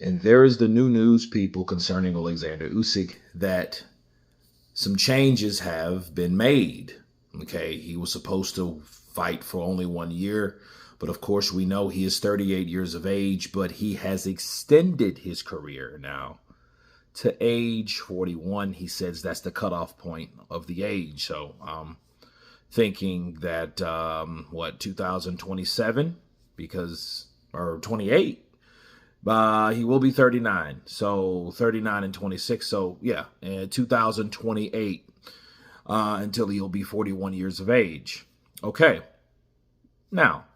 And there is the new news, people, concerning Oleksander Usyk, that some changes have been made. Okay, he was supposed to fight for only 1 year, but of course we know he is 38 years of age, but he has extended his career now to age 41. He says that's the cutoff point of the age. So thinking that 2027, or 28, he will be 39. So 39 and 26. So yeah, 2028 until he'll be 41 years of age. Okay. Now,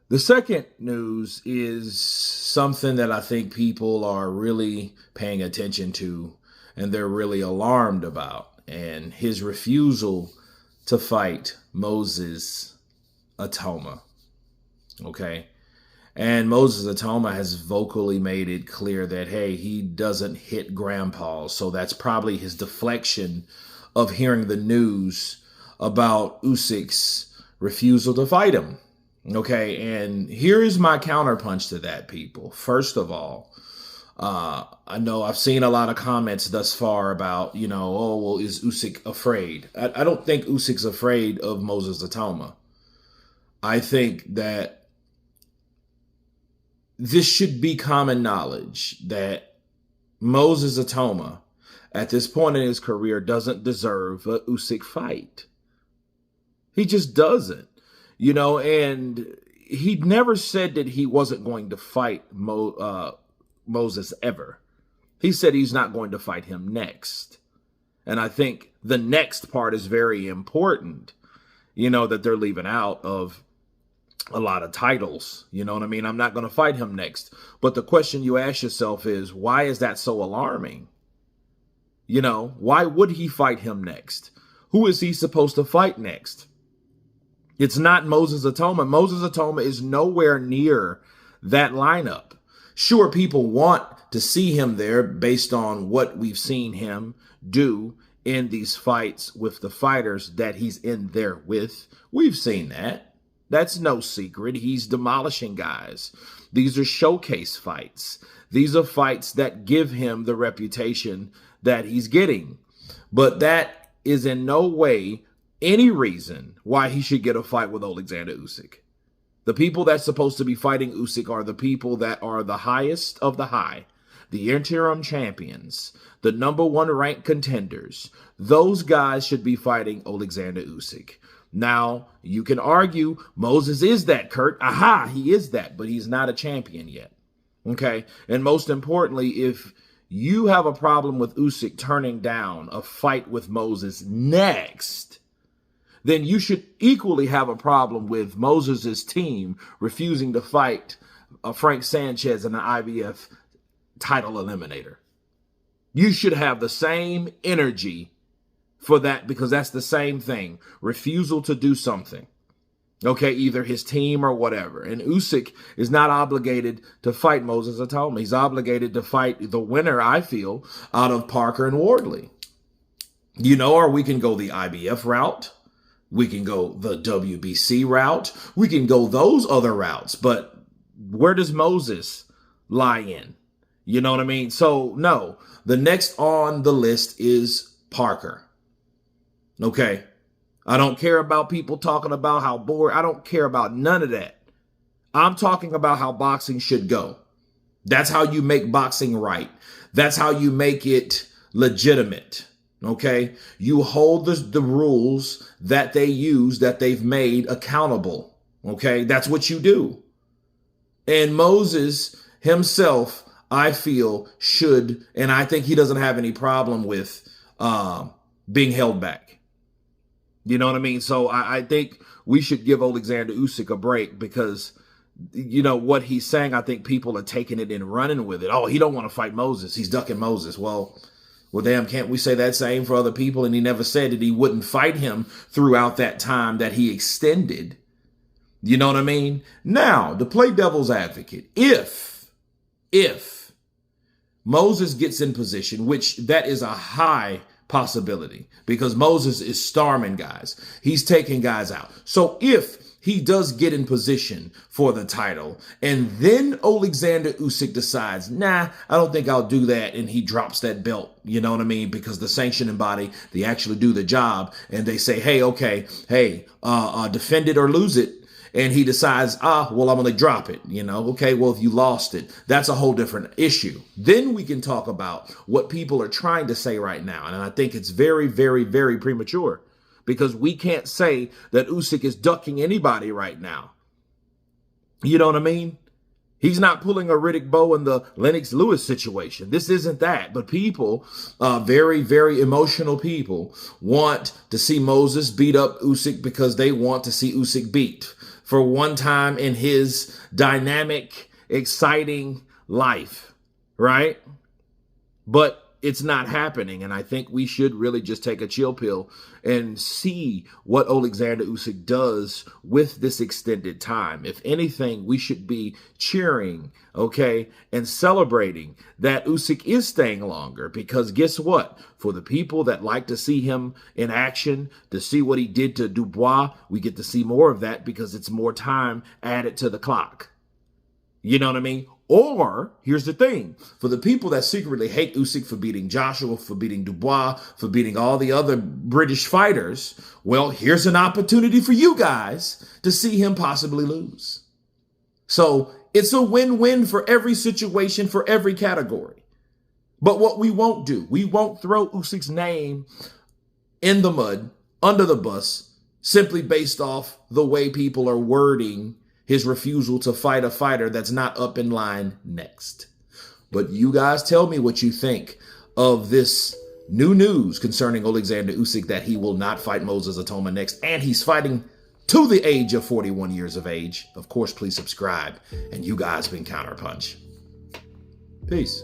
the second news is something that I think people are really paying attention to and they're really alarmed about, and his refusal to fight Moses Itauma. Okay. And Moses Itauma has vocally made it clear that, hey, he doesn't hit grandpa. So that's probably his deflection of hearing the news about Usyk's refusal to fight him. Okay, and here is my counterpunch to that, people. First of all, I know I've seen a lot of comments thus far about, oh, well, is Usyk afraid? I don't think Usyk's afraid of Moses Itauma. I think that this should be common knowledge that Moses Itauma, at this point in his career, doesn't deserve a Usyk fight. He just doesn't. And he never said that he wasn't going to fight Moses ever. He said he's not going to fight him next. And I think the next part is very important, that they're leaving out of a lot of titles. You know what I mean? I'm not going to fight him next. But the question you ask yourself is, why is that so alarming? Why would he fight him next? Who is he supposed to fight next? It's not Moses Itauma. Moses Itauma is nowhere near that lineup. Sure, people want to see him there based on what we've seen him do in these fights with the fighters that he's in there with. We've seen that. That's no secret. He's demolishing guys. These are showcase fights. These are fights that give him the reputation that he's getting. But that is in no way any reason why he should get a fight with Oleksander Usyk. The people that's supposed to be fighting Usyk are the people that are the highest of the high, the interim champions, the #1 ranked contenders. Those guys should be fighting Oleksander Usyk. Now, you can argue Moses is that, Kurt. Aha, he is that, but he's not a champion yet. Okay? And most importantly, if you have a problem with Usyk turning down a fight with Moses next, then you should equally have a problem with Moses' team refusing to fight Frank Sanchez in the IBF title eliminator. You should have the same energy for that, because that's the same thing. Refusal to do something. Okay, either his team or whatever. And Usyk is not obligated to fight Moses Itauma. He's obligated to fight the winner, I feel, out of Parker and Wardley. Or we can go the IBF route. We can go the WBC route. We can go those other routes. But where does Moses lie in? You know what I mean? So, no. The next on the list is Parker. Okay? I don't care about people talking about how bored. I don't care about none of that. I'm talking about how boxing should go. That's how you make boxing right. That's how you make it legitimate. Okay? You hold the rules that they use, that they've made, accountable. Okay? That's what you do. And Moses himself, I feel, should, and I think he doesn't have any problem with being held back. You know what I mean? So I think we should give Oleksander Usyk a break, because, what he's saying, I think people are taking it and running with it. Oh, he don't want to fight Moses. He's ducking Moses. Well, damn, can't we say that same for other people? And he never said that he wouldn't fight him throughout that time that he extended. You know what I mean? Now, to play devil's advocate, if Moses gets in position, which that is a high possibility, because Moses is starming guys. He's taking guys out. So if he does get in position for the title. And then Oleksander Usyk decides, nah, I don't think I'll do that. And he drops that belt, you know what I mean? Because the sanctioning body, they actually do the job and they say, hey, okay, hey, defend it or lose it. And he decides, well, I'm going to drop it. You know, okay, well, if you lost it, that's a whole different issue. Then we can talk about what people are trying to say right now. And I think it's very, very, very premature because we can't say that Usyk is ducking anybody right now. You know what I mean? He's not pulling a Riddick Bowe in the Lennox Lewis situation. This isn't that. But people, very, very emotional people, want to see Moses beat up Usyk because they want to see Usyk beat for one time in his dynamic, exciting life, right? But it's not happening. And I think we should really just take a chill pill and see what Oleksander Usyk does with this extended time. If anything, we should be cheering, okay, and celebrating that Usyk is staying longer because guess what? For the people that like to see him in action, to see what he did to Dubois, we get to see more of that because it's more time added to the clock. You know what I mean? Or, here's the thing, for the people that secretly hate Usyk for beating Joshua, for beating Dubois, for beating all the other British fighters, well, here's an opportunity for you guys to see him possibly lose. So it's a win-win for every situation, for every category. But what we won't do, we won't throw Usyk's name in the mud, under the bus, simply based off the way people are wording his refusal to fight a fighter that's not up in line next. But you guys tell me what you think of this new news concerning Oleksander Usyk that he will not fight Moses Itauma next, and he's fighting to the age of 41 years of age. Of course, please subscribe, and you guys been Counterpunch. Peace.